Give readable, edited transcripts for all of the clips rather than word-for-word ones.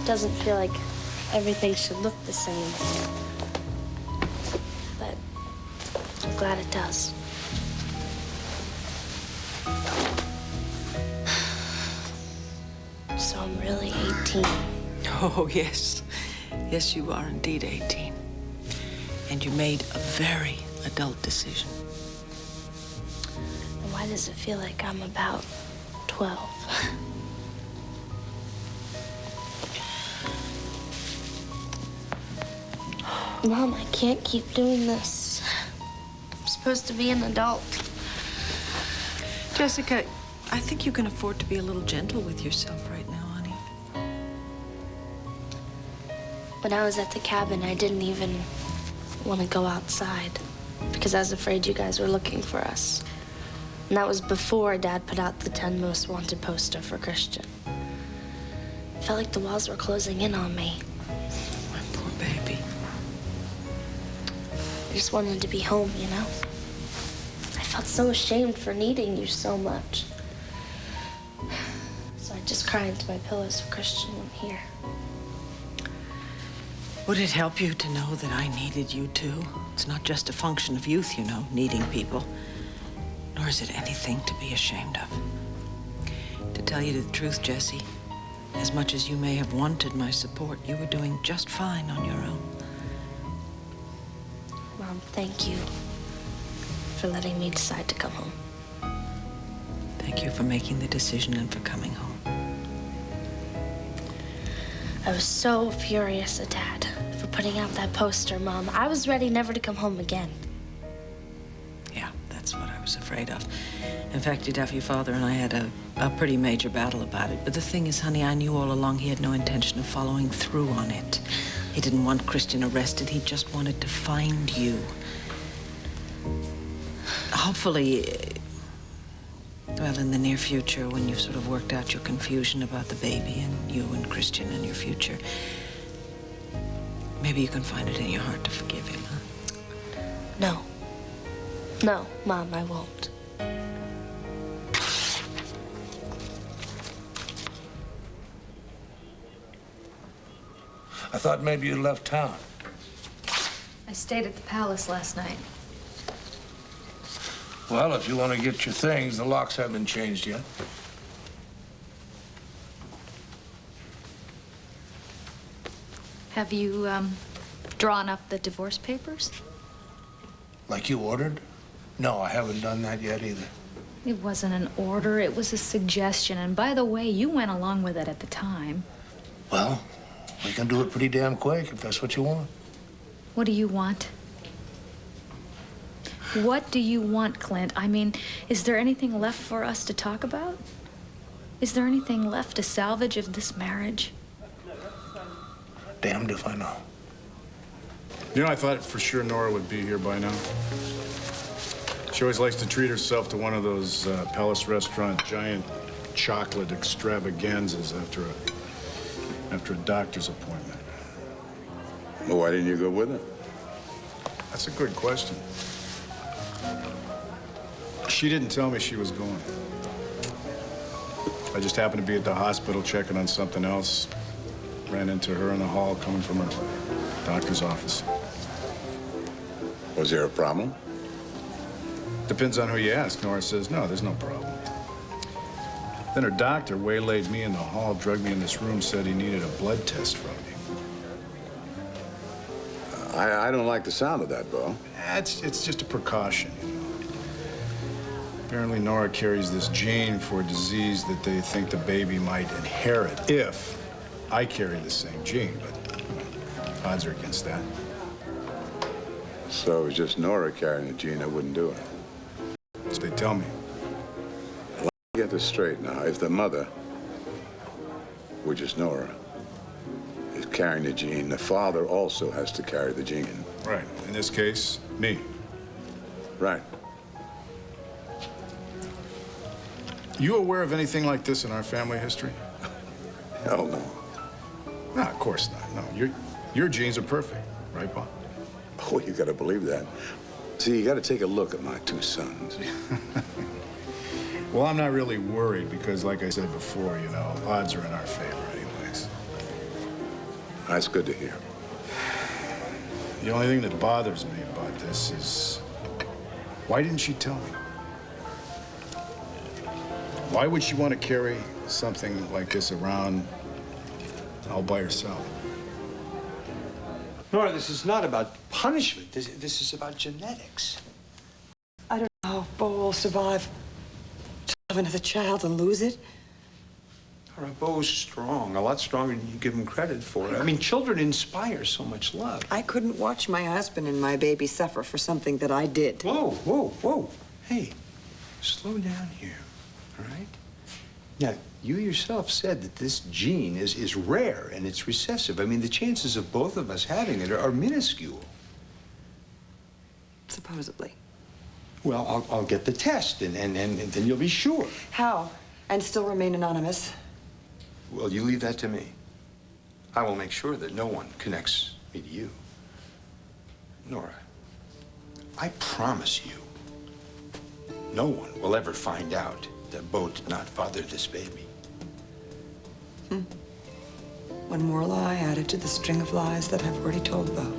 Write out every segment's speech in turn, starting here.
doesn't feel like everything should look the same. But I'm glad it does. So I'm really 18. Oh, yes. Yes, you are indeed 18. And you made a very adult decision. And why does it feel like I'm about 12? Mom, I can't keep doing this. I'm supposed to be an adult. Jessica, I think you can afford to be a little gentle with yourself right now, honey. When I was at the cabin, I didn't even want to go outside because I was afraid you guys were looking for us. And that was before Dad put out the 10 most wanted poster for Christian. It felt like the walls were closing in on me. My poor baby. I just wanted to be home, you know? I felt so ashamed for needing you so much. So I just cried into my pillow so Christian wouldn't hear. Would it help you to know that I needed you too? It's not just a function of youth, you know, needing people. Nor is it anything to be ashamed of. To tell you the truth, Jessie, as much as you may have wanted my support, you were doing just fine on your own. Mom, thank you for letting me decide to come home. Thank you for making the decision and for coming home. I was so furious at Dad for putting out that poster, Mom. I was ready never to come home again. Yeah, that's what I was afraid of. In fact, you'd have your father and I had a pretty major battle about it. But the thing is, honey, I knew all along he had no intention of following through on it. He didn't want Christian arrested. He just wanted to find you. Hopefully, well, in the near future, when you've sort of worked out your confusion about the baby and you and Christian and your future, maybe you can find it in your heart to forgive him, huh? No. No, Mom, I won't. I thought maybe you left town. I stayed at the palace last night. Well, if you want to get your things, the locks haven't been changed yet. Have you, drawn up the divorce papers? Like you ordered? No, I haven't done that yet either. It wasn't an order, it was a suggestion. And by the way, you went along with it at the time. Well, we can do it pretty damn quick if that's what you want. What do you want? What do you want, Clint? I mean, is there anything left for us to talk about? Is there anything left to salvage of this marriage? Damned if I know. You know, I thought for sure Nora would be here by now. She always likes to treat herself to one of those Palace Restaurant giant chocolate extravaganzas after a doctor's appointment. Well, why didn't you go with her? That's a good question. She didn't tell me she was going. I just happened to be at the hospital checking on something else. Ran into her in the hall coming from her doctor's office. Was there a problem? Depends on who you ask. Nora says, no, there's no problem. Then her doctor waylaid me in the hall, drugged me in this room, said he needed a blood test from me. I don't like the sound of that, Bo. It's just a precaution, you know. Apparently, Nora carries this gene for a disease that they think the baby might inherit if I carry the same gene, but odds are against that. So it was just Nora carrying the gene that wouldn't do it. That's what they tell me. Let me get this straight now. If the mother, which is Nora, is carrying the gene, the father also has to carry the gene. Right. In this case, me. Right. You aware of anything like this in our family history? Hell no. No, of course not. No, your genes are perfect, right, Bob? Oh, you gotta believe that. See, you gotta take a look at my two sons. Well, I'm not really worried because, like I said before, you know, odds are in our favor anyways. That's good to hear. The only thing that bothers me about this is, why didn't she tell me? Why would she want to carry something like this around all by herself? Nora, this is not about punishment. This is about genetics. I don't know if Bo will survive to have another child and lose it. Nora, Bo's strong, a lot stronger than you give him credit for. I mean, children inspire so much love. I couldn't watch my husband and my baby suffer for something that I did. Whoa, whoa, whoa. Hey, slow down here, all right? Now, you yourself said that this gene is rare and it's recessive. I mean, the chances of both of us having it are minuscule. Supposedly. Well, I'll get the test, and then you'll be sure. How? And still remain anonymous? Well, you leave that to me. I will make sure that no one connects me to you. Nora, I promise you, no one will ever find out that Bo did not father this baby. One more lie added to the string of lies that I've already told Bo.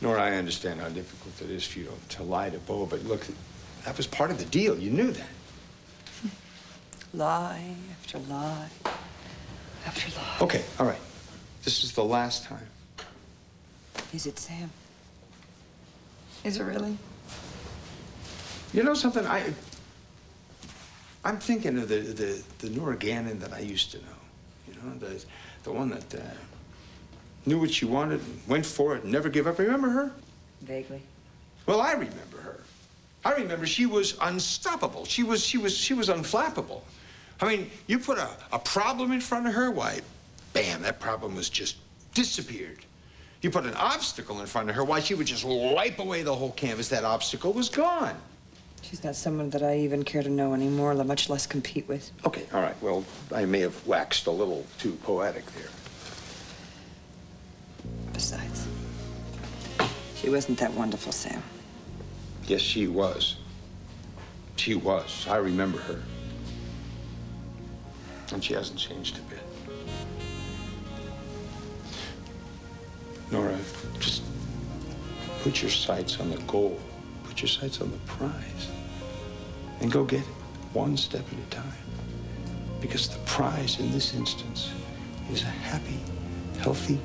Nora, I understand how difficult it is for you to lie to Bo, but look, that was part of the deal. You knew that. Lie after lie after lie. Okay, all right. This is the last time. Is it, Sam? Is it really? You know something? I'm thinking of the Nora Gannon that I used to know. You know, the one that knew what she wanted and went for it and never gave up. Remember her? Vaguely. Well, I remember her. I remember she was unstoppable. She was unflappable. I mean, you put a problem in front of her, why, bam, that problem was just disappeared. You put an obstacle in front of her, why, she would just wipe away the whole canvas. That obstacle was gone. She's not someone that I even care to know anymore, much less compete with. Okay, all right. Well, I may have waxed a little too poetic there. Besides, she wasn't that wonderful, Sam. Yes, she was. She was. I remember her. And she hasn't changed a bit. Nora, just put your sights on the goal. Put your sights on the prize. And go get it, one step at a time. Because the prize in this instance is a happy, healthy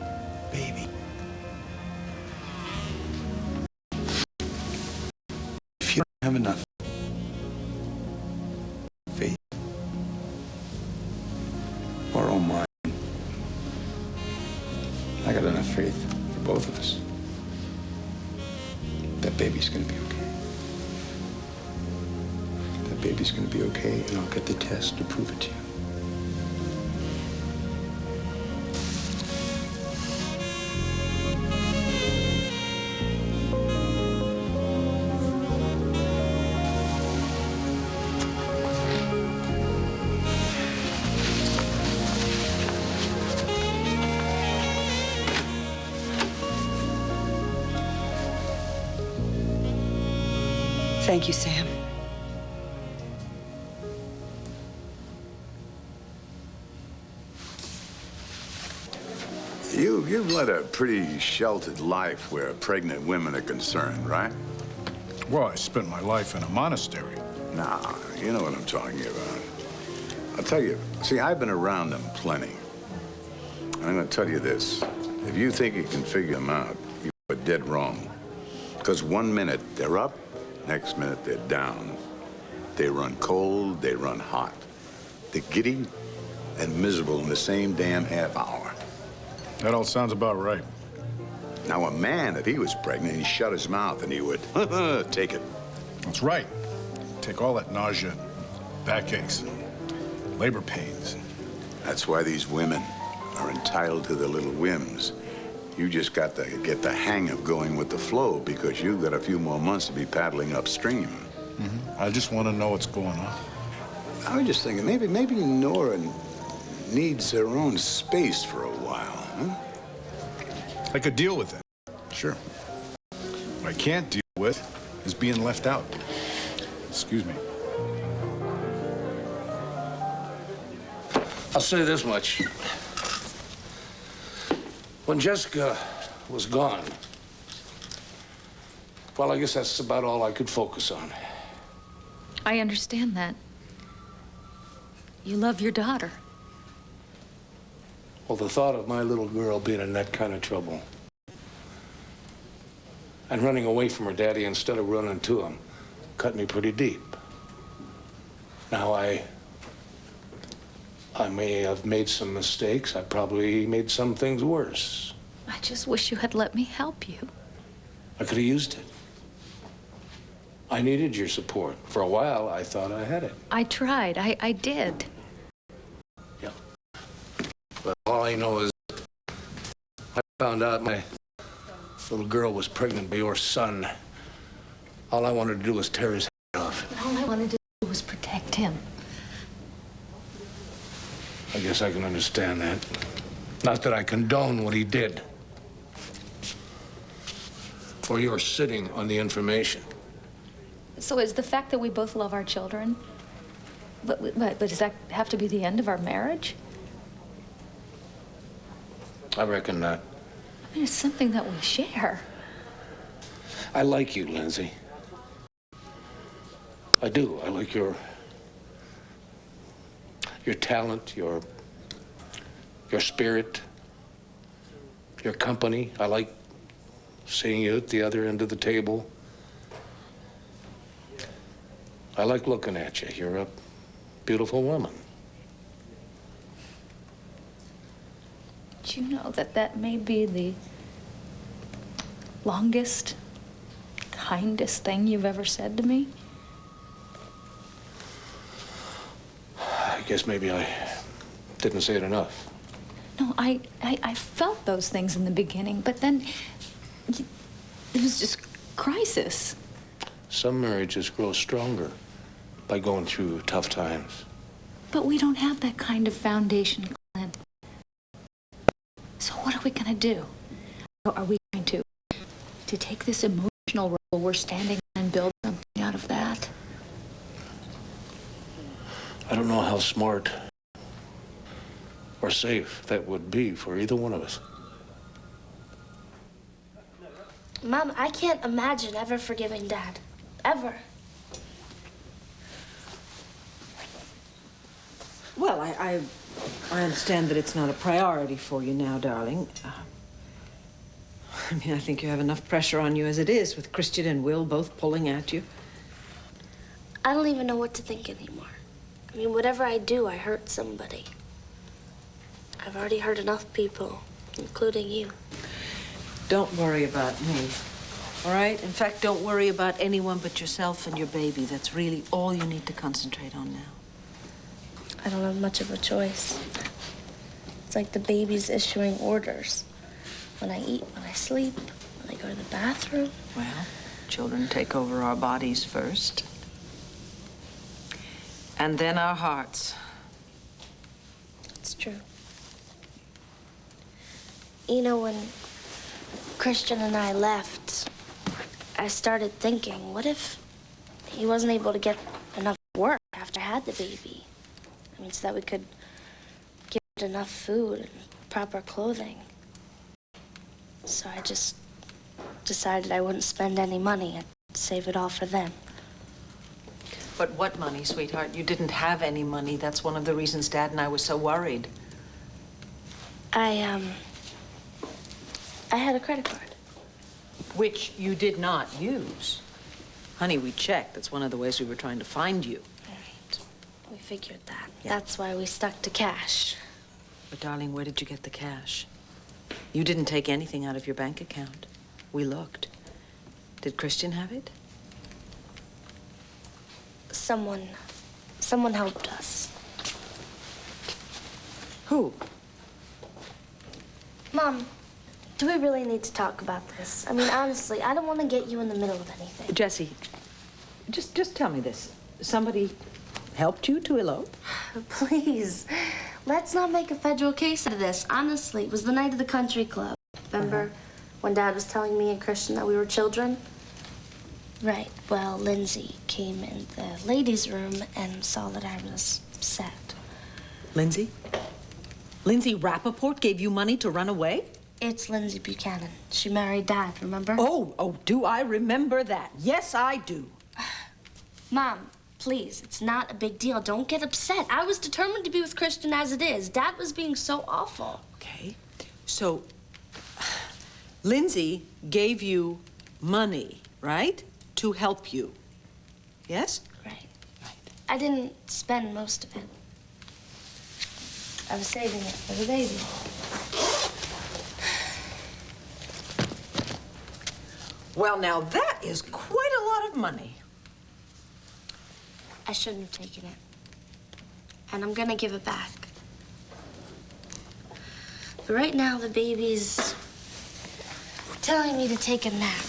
baby. If you don't have enough faith, borrow mine. I got enough faith for both of us. That baby's gonna be okay. That baby's gonna be okay, and I'll get the test to prove it to you. Thank you, Sam. You've led a pretty sheltered life where pregnant women are concerned, right? Well, I spent my life in a monastery. Nah, you know what I'm talking about. I'll tell you, see, I've been around them plenty. And I'm gonna tell you this. If you think you can figure them out, you're dead wrong. Because one minute they're up, next minute they're down. They run cold, they run hot. They're giddy and miserable in the same damn half hour. That all sounds about right. Now, a man, if he was pregnant, he'd shut his mouth and he would take it. That's right. Take all that nausea, backaches, labor pains. That's why these women are entitled to their little whims. You just got to get the hang of going with the flow because you've got a few more months to be paddling upstream. Mm-hmm. I just want to know what's going on. I was just thinking, maybe Nora needs her own space for a while, huh? I could deal with it, sure. What I can't deal with is being left out. Excuse me. I'll say this much. When Jessica was gone, well, I guess that's about all I could focus on. I understand that. You love your daughter. Well, the thought of my little girl being in that kind of trouble and running away from her daddy instead of running to him cut me pretty deep. Now, I may have made some mistakes. I probably made some things worse. I just wish you had let me help you. I could have used it. I needed your support. For a while, I thought I had it. I tried. I did. Yeah. But all I know is I found out my little girl was pregnant by your son. All I wanted to do was tear his head off. All I wanted to do was protect him. I guess I can understand that. Not that I condone what he did. Or you're sitting on the information. So is the fact that we both love our children, but does that have to be the end of our marriage? I reckon not. I mean, it's something that we share. I like you, Lindsay. I do. I like your talent, your spirit, your company. I like seeing you at the other end of the table. I like looking at you. You're a beautiful woman. Do you know that may be the longest, kindest thing you've ever said to me? I guess maybe I didn't say it enough. No, I felt those things in the beginning, but then it was just crisis. Some marriages grow stronger by going through tough times. But we don't have that kind of foundation, Clint. So what are we going to do? Are we going to take this emotional role we're standing on and build something out of that? I don't know how smart or safe that would be for either one of us. Mom, I can't imagine ever forgiving Dad. Ever. Well, I understand that it's not a priority for you now, darling. I mean, I think you have enough pressure on you as it is, with Christian and Will both pulling at you. I don't even know what to think anymore. I mean, whatever I do, I hurt somebody. I've already hurt enough people, including you. Don't worry about me, all right? In fact, don't worry about anyone but yourself and your baby. That's really all you need to concentrate on now. I don't have much of a choice. It's like the baby's issuing orders. When I eat, when I sleep, when I go to the bathroom. Well, children take over our bodies first. And then our hearts. It's true. You know, when Christian and I left, I started thinking, what if he wasn't able to get enough work after I had the baby? I mean, so that we could give it enough food and proper clothing. So I just decided I wouldn't spend any money and save it all for them. But what money, sweetheart? You didn't have any money. That's one of the reasons Dad and I were so worried. I had a credit card. Which you did not use. Honey, we checked. That's one of the ways we were trying to find you. Right. We figured that. Yeah. That's why we stuck to cash. But, darling, where did you get the cash? You didn't take anything out of your bank account. We looked. Did Christian have it? Someone helped us. Who? Mom, do we really need to talk about this? I mean, honestly, I don't want to get you in the middle of anything. Jessie, just tell me this. Somebody helped you to elope? Please, let's not make a federal case of this. Honestly, it was the night of the country club. Remember when Dad was telling me and Christian that we were children? Right. Well, Lindsay came in the ladies' room and saw that I was upset. Lindsay? Lindsay Rappaport gave you money to run away? It's Lindsay Buchanan. She married Dad, remember? Oh, do I remember that? Yes, I do. Mom, please, it's not a big deal. Don't get upset. I was determined to be with Christian as it is. Dad was being so awful. Okay, so Lindsay gave you money, right? To help you. Yes? Right. I didn't spend most of it. I was saving it for the baby. Well, now that is quite a lot of money. I shouldn't have taken it. And I'm gonna give it back. But right now, the baby's telling me to take a nap.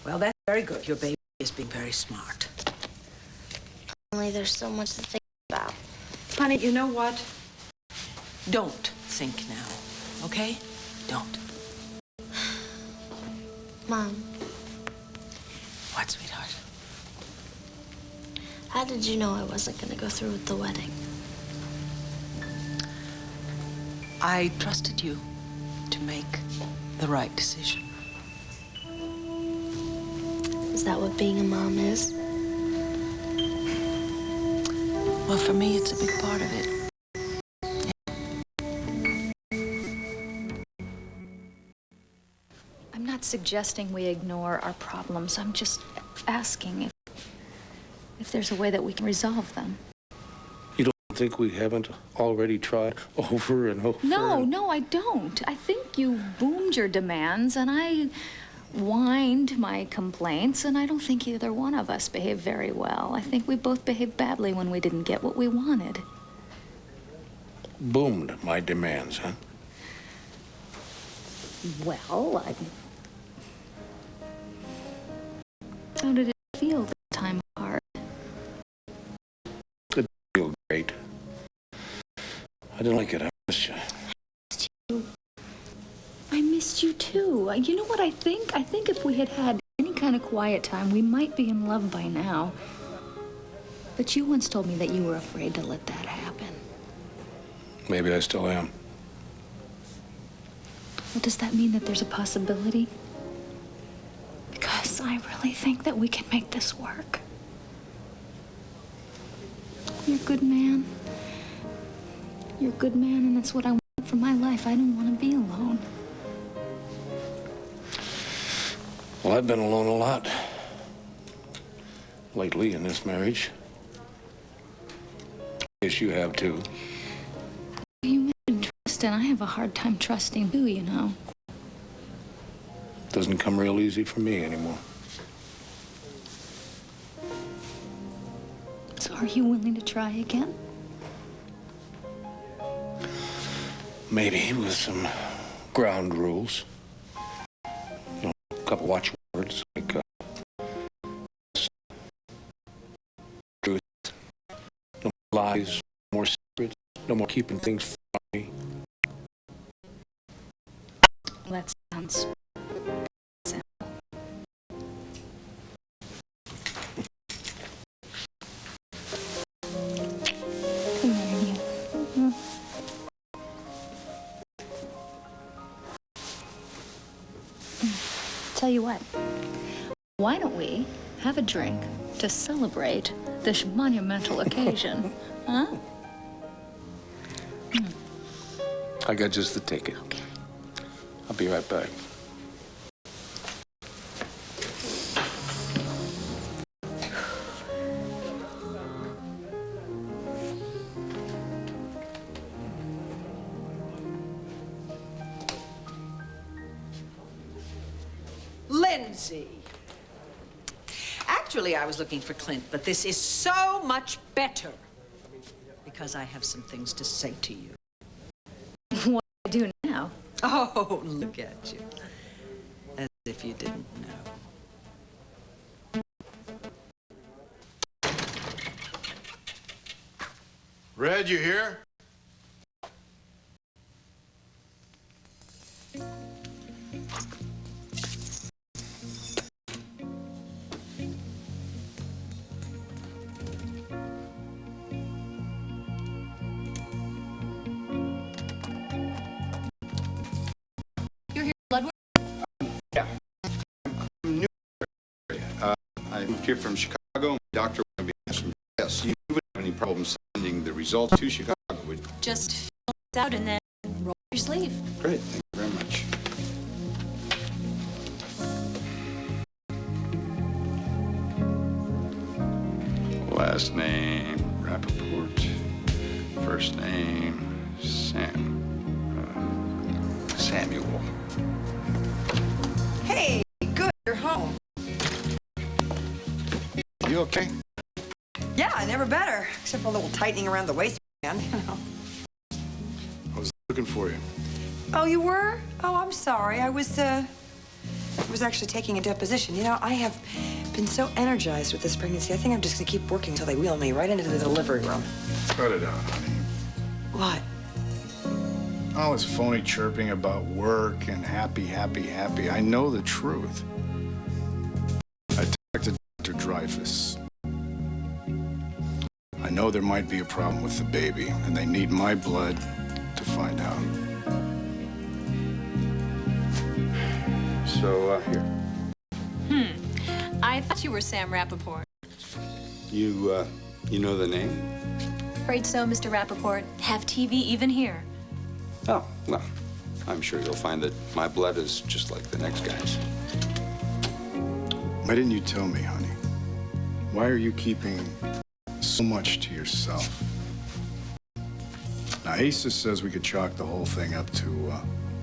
Well, that's very good. Your baby is being very smart. Only there's so much to think about. Honey, you know what? Don't think now, okay? Don't. Mom, What, sweetheart? how did you know I wasn't gonna go through with the wedding? I trusted you to make the right decision. Is that what being a mom is? Well, for me, it's a big part of it. I'm not suggesting we ignore our problems. I'm just asking if there's a way that we can resolve them. You don't think we haven't already tried over and over? No, I don't. I think you boomed your demands and I whined my complaints, and I don't think either one of us behaved very well. I think we both behaved badly when we didn't get what we wanted. Boomed my demands, huh? Well, how did it feel this time apart? It feel great. I didn't like it. I missed you. I missed you too. You know what I think? I think if we had had any kind of quiet time, we might be in love by now. But you once told me that you were afraid to let that happen. Maybe I still am. Well, does that mean that there's a possibility? Because I really think that we can make this work. You're a good man. You're a good man, and that's what I want for my life. I don't want to be alone. Well, I've been alone a lot lately in this marriage. Guess you have too. You mentioned trust, and I have a hard time trusting too, you know. Doesn't come real easy for me anymore. So are you willing to try again? Maybe with some ground rules. You know, a couple watchwords like truth, no more lies, no more secrets, no more keeping things from me. That sounds simple. Come here, you. Tell you what, why don't we have a drink to celebrate this monumental occasion, huh? I got just the ticket. Okay. I'll be right back. Lindsay. Actually, I was looking for Clint, but this is so much better because I have some things to say to you. What do I do now? Oh, look at you. As if you didn't know. Red, you here? I moved here from Chicago. My doctor wanted me to ask some tests. You wouldn't have any problem sending the results to Chicago, would you? Just fill it out and then roll up your sleeve. Great, thank you very much. Last name, Rappaport. First name, Samuel. Hey, good, you're home. You okay? Yeah, never better. Except for a little tightening around the waistband, you know. I was looking for you. Oh, you were? Oh, I'm sorry. I was actually taking a deposition. You know, I have been so energized with this pregnancy. I think I'm just gonna keep working until they wheel me right into the delivery room. Cut it out, honey. What? All this phony chirping about work and happy, happy, happy. I know the truth. I talked to Dr. Dreyfus. I know there might be a problem with the baby, and they need my blood to find out. So, here. I thought you were Sam Rappaport. You know the name? Afraid so, Mr. Rappaport. Have TV even here. Oh, well, I'm sure you'll find that my blood is just like the next guy's. Why didn't you tell me, honey? Why are you keeping so much to yourself? Now, Asa says we could chalk the whole thing up to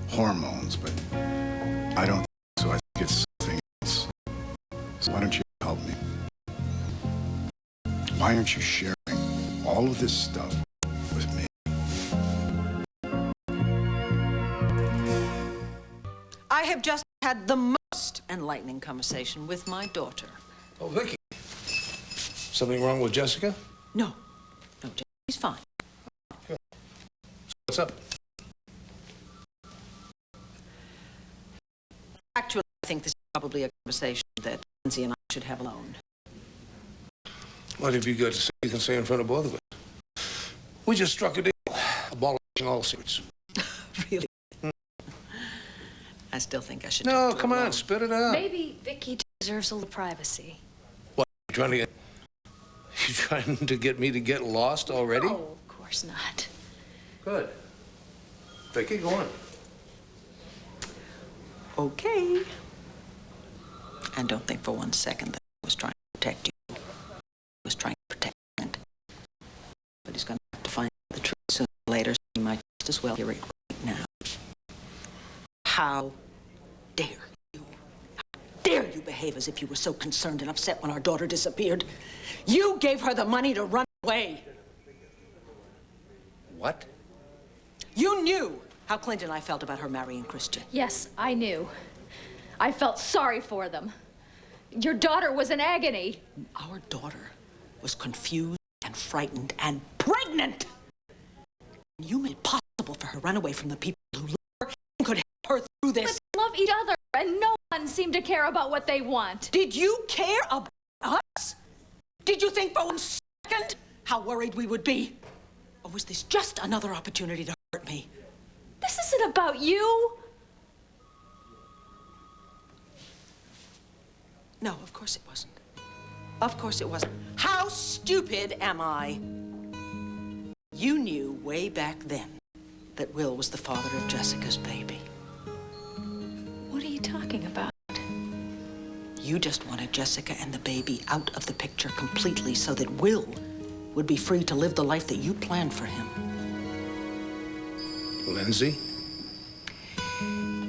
hormones, but I don't think so. I think it's something else. So why don't you help me? Why aren't you sharing all of this stuff with me? I have just had the most enlightening conversation with my daughter. Oh, Vicky. Something wrong with Jessica? No, she's fine. What's up? Actually, I think this is probably a conversation that Lindsay and I should have alone. What have you got to say you can say in front of both of us? We just struck a deal, abolishing all secrets. Really? I still think I should No, talk to her come on, alone. spit it out. Maybe Vicky deserves a little privacy. What, you trying to get me to get lost already? Oh, of course not. Good. Vicky, go on. Okay. And don't think for 1 second that I was trying to protect you. I was trying to protect Clint. But he's going to have to find the truth sooner or later, so he might just as well hear it right now. How dare you? How dare you behave as if you were so concerned and upset when our daughter disappeared? You gave her the money to run away. What? You knew how Clint and I felt about her marrying Christian. Yes, I knew. I felt sorry for them. Your daughter was in agony. Our daughter was confused and frightened and pregnant. You made it possible for her to run away from the people who loved her and could help her through this. But they love each other, and no one seemed to care about what they want. Did you care about us? Did you think for 1 second how worried we would be? Or was this just another opportunity to hurt me? This isn't about you. No, of course it wasn't. Of course it wasn't. How stupid am I? You knew way back then that Will was the father of Jessica's baby. What are you talking about? You just wanted Jessica and the baby out of the picture completely so that Will would be free to live the life that you planned for him. Lindsay?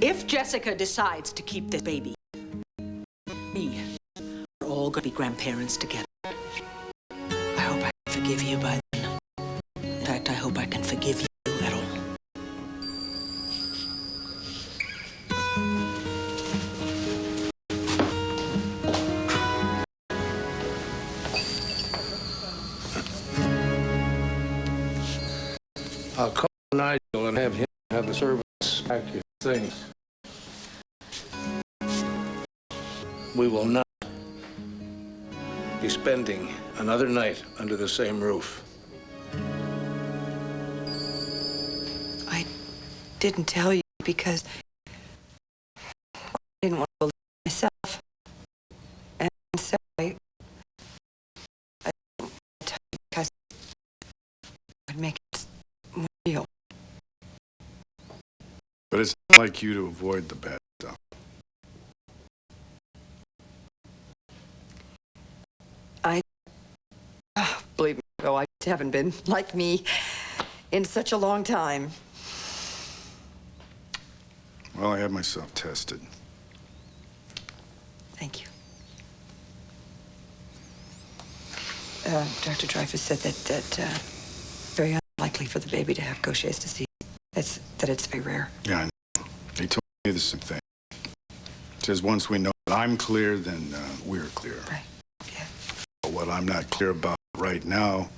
If Jessica decides to keep this baby, we are all going to be grandparents together. I hope I can forgive you by then. In fact, I hope I can forgive you at all. I'll call Nigel and have him have the servants pack your things. We will not be spending another night under the same roof. I didn't tell you because I didn't want to believe myself. And so I like you to avoid the bad stuff. Believe me, though, I haven't been like me in such a long time. Well, I had myself tested. Thank you. Dr. Dreyfus said that very unlikely for the baby to have Gaucher's disease. That it's very rare. Yeah, I know. They told me the same thing. It says once we know that I'm clear, then we're clear. Right, yeah. But what I'm not clear about right now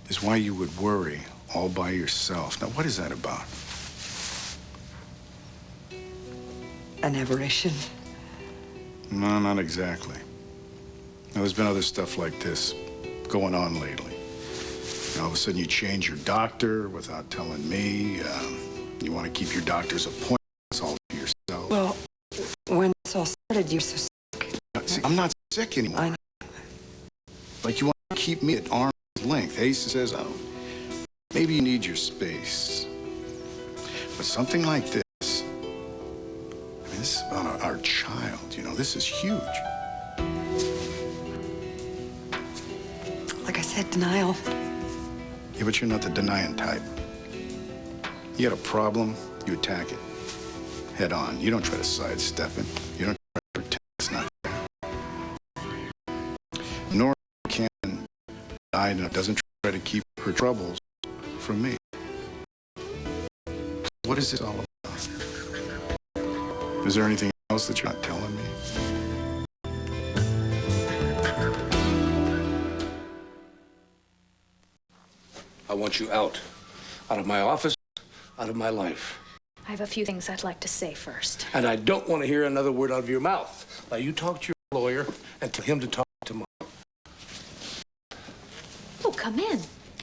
is why you would worry all by yourself. Now, what is that about? An aberration. No, not exactly. Now, there's been other stuff like this going on lately. All of a sudden, you change your doctor without telling me. You want to keep your doctor's appointments all to yourself. Well, when this all started, you were so sick. See, I'm not sick anymore. I know. Like, you want to keep me at arm's length. Ace says, oh, maybe you need your space. But something like this, I mean, this is about our child, you know. This is huge. Like I said, denial. Yeah, but you're not the denying type. You got a problem, you attack it. Head on. You don't try to sidestep it. You don't try to pretend it's not there. Nor can doesn't try to keep her troubles from me. What is this all about? Is there anything else that you're not telling me? I want you out of my office, out of my life. I have a few things I'd like to say first. And I don't want to hear another word out of your mouth. Now, you talk to your lawyer and tell him to talk to mine. Oh, come in.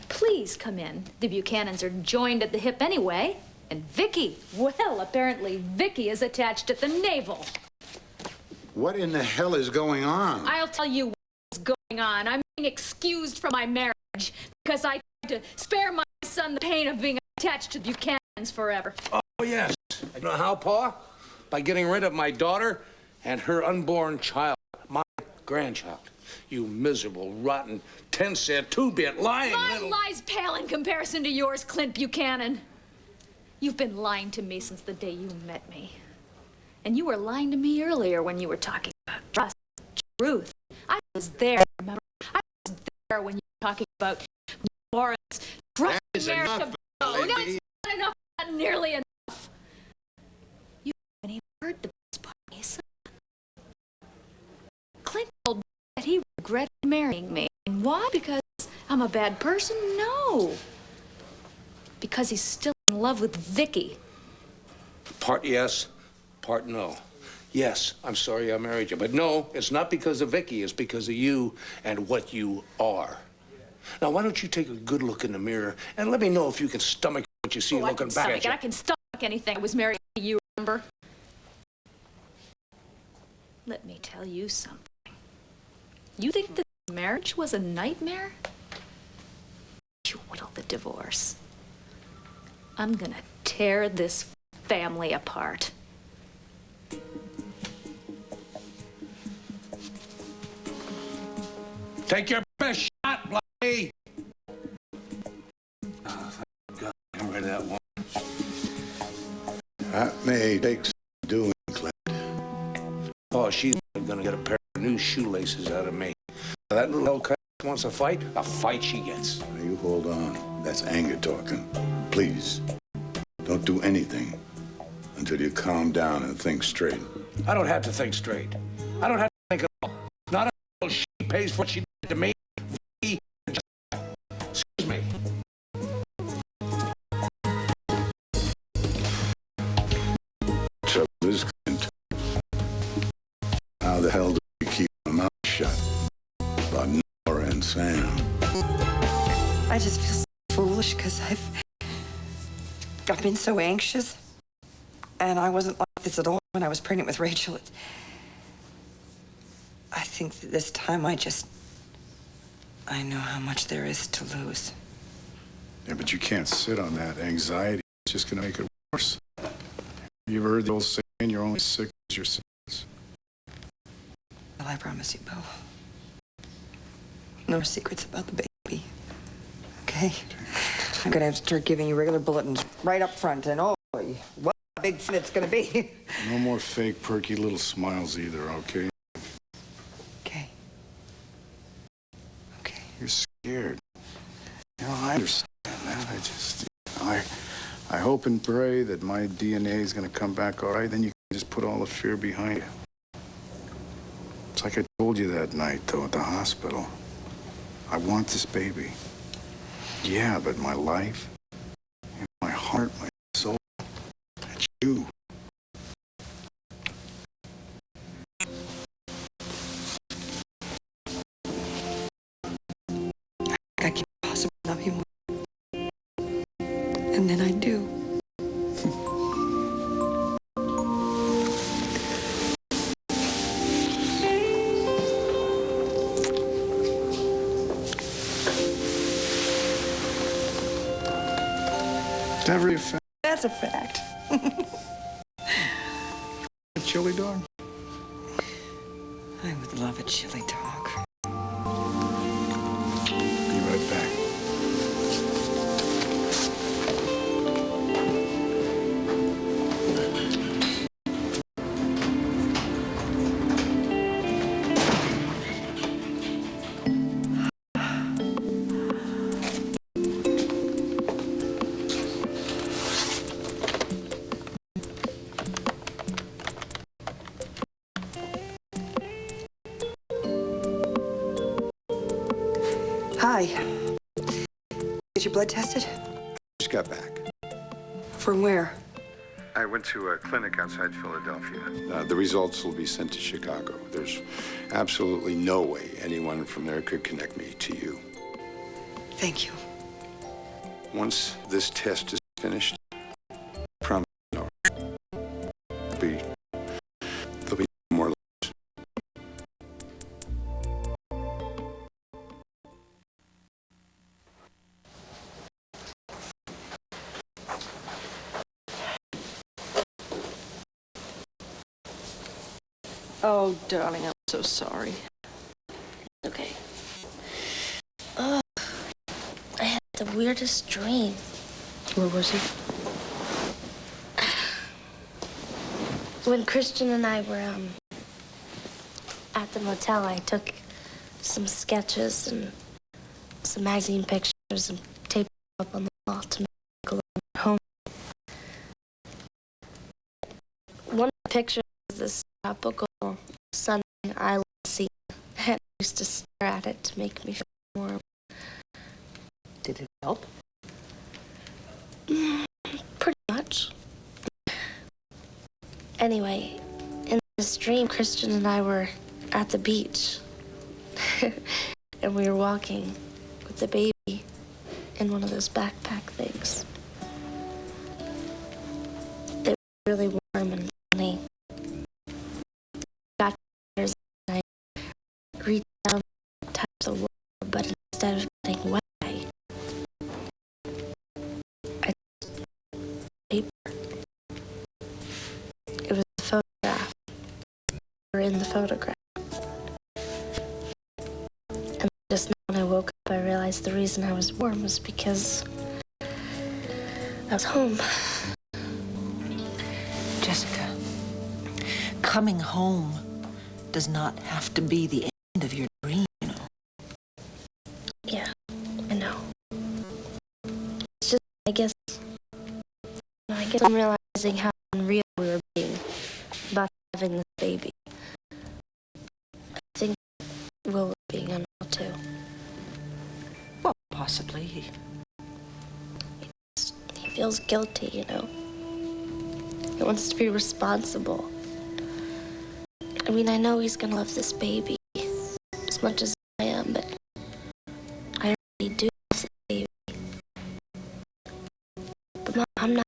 Please come in. The Buchanans are joined at the hip anyway. And Vicky, well, apparently Vicky is attached at the navel. What in the hell is going on? I'll tell you what's going on. I'm being excused from my marriage because I tried to spare my son the pain of being attached to the Buchanans forever. Oh, yes. You know how, Pa? By getting rid of my daughter and her unborn child, my grandchild. You miserable, rotten, 10-cent, 2-bit, lying little... My lies pale in comparison to yours, Clint Buchanan. You've been lying to me since the day you met me. And you were lying to me earlier when you were talking about trust, truth. I was there, remember? I was there when you were talking about Lawrence, trust, marriage. Oh, no, it's not enough, not nearly enough. You haven't even heard the best part, Asa. Clint told me that he regretted marrying me. And why? Because I'm a bad person? No. Because he's still in love with Vicky. Part yes, part no. Yes, I'm sorry I married you. But no, it's not because of Vicky. It's because of you and what you are. Now, why don't you take a good look in the mirror and let me know if you can stomach what you see looking back at you. I can stomach anything. I was married to you, remember? Let me tell you something. You think that marriage was a nightmare? You whittle the divorce. I'm gonna tear this family apart. Take your best shot, Bloody! Oh, thank God I'm rid of that one. That may take some doing, Clint. Oh, she's gonna get a pair of new shoelaces out of me. That little hellcat wants a fight she gets. Now, you hold on. That's anger talking. Please, don't do anything until you calm down and think straight. I don't have to think straight. I don't have to think at all. Not until she pays for what she did to me. Excuse me. Trouble is, Clint, how the hell do we keep my mouth shut about Nora and Sam? I just feel so foolish because I've been so anxious. And I wasn't like this at all when I was pregnant with Rachel. I think that this time I know how much there is to lose. Yeah, but you can't sit on that anxiety. It's just going to make it worse. You ever heard the old saying, you're only sick as your sins? Well, I promise you, Bo. No secrets about the baby. Okay? I'm gonna have to start giving you regular bulletins right up front, and oh boy, what a big fun it's gonna be. No more fake, perky little smiles either, okay? Okay. Okay. You're scared. You know, I understand that. I hope and pray that my DNA is gonna come back all right. Then you can just put all the fear behind you. It's like I told you that night, though, at the hospital. I want this baby. Yeah, but my life, my heart, my soul, that's you. I can't possibly love you more. And then I do. Never a fact. That's a fact. A chili dog? I would love a chili dog. Be right back. Hi. Get your blood tested? Just got back. From where? I went to a clinic outside Philadelphia. The results will be sent to Chicago. There's absolutely no way anyone from there could connect me to you. Thank you. Once this test is finished, I promise no. There'll be more. Oh, darling, I'm so sorry. Okay. Oh, I had the weirdest dream. Where was he? When Christian and I were at the motel, I took some sketches and some magazine pictures and taped them up on the wall to make a little home. One picture was this tropical sunny island scene. I used to stare at it to make me feel warm. Did it help? Pretty much. Anyway, in this dream, Christian and I were at the beach. And we were walking with the baby in one of those backpack things. It was really warm and sunny. Got and I reached down to touch the water, but instead of getting wet, I touched paper. It was a photograph. We were in the photograph. And just now when I woke up, I realized the reason I was warm was because I was home. Jessica, coming home does not have to be the end of your dream, you know. Yeah, I know. It's just, I guess I'm realizing how unreal we were being about having this baby. I think Will was being unreal too. Well, possibly. He feels guilty, you know. He wants to be responsible. I mean, I know he's gonna love this baby as much as I am, but I really do love this baby. But Mom, I'm not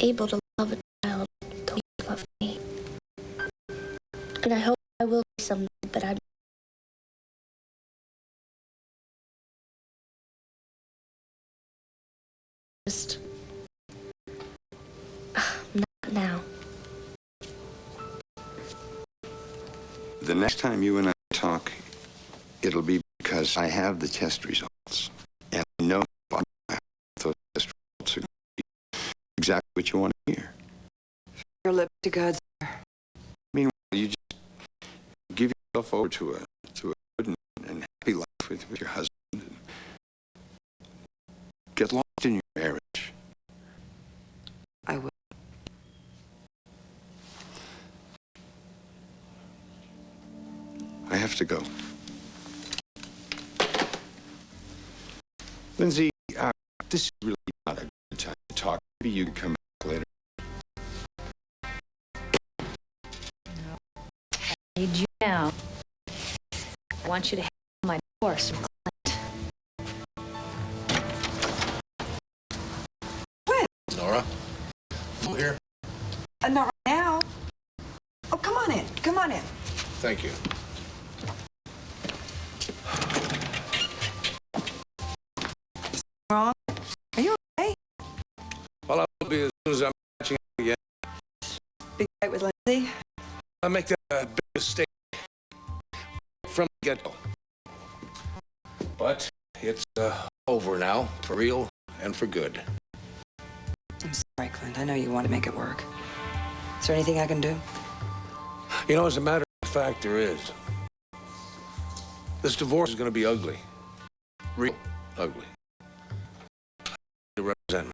able to love a child the way you love me. And I hope I will be someday, but I'm just The next time you and I talk, it'll be because I have the test results. And I know those test results are going to be exactly what you want to hear. Your lips to God, sir. Meanwhile, you just give yourself over to a good and happy life with your husband. And get lost in your marriage. I will. I have to go. Lindsay, this is really not a good time to talk. Maybe you can come back later. I need you now. I want you to handle my divorce from Clint. When? Nora, come here. Not right now. Oh, come on in. Come on in. Thank you. Wrong? Are you okay? Well, I will be as soon as I'm matching up again. Big fight with Lindsay? I make that a big mistake from the get-go. But it's over now, for real and for good. I'm sorry, Clint. I know you want to make it work. Is there anything I can do? You know, as a matter of fact, there is. This divorce is going to be ugly. Real ugly. To represent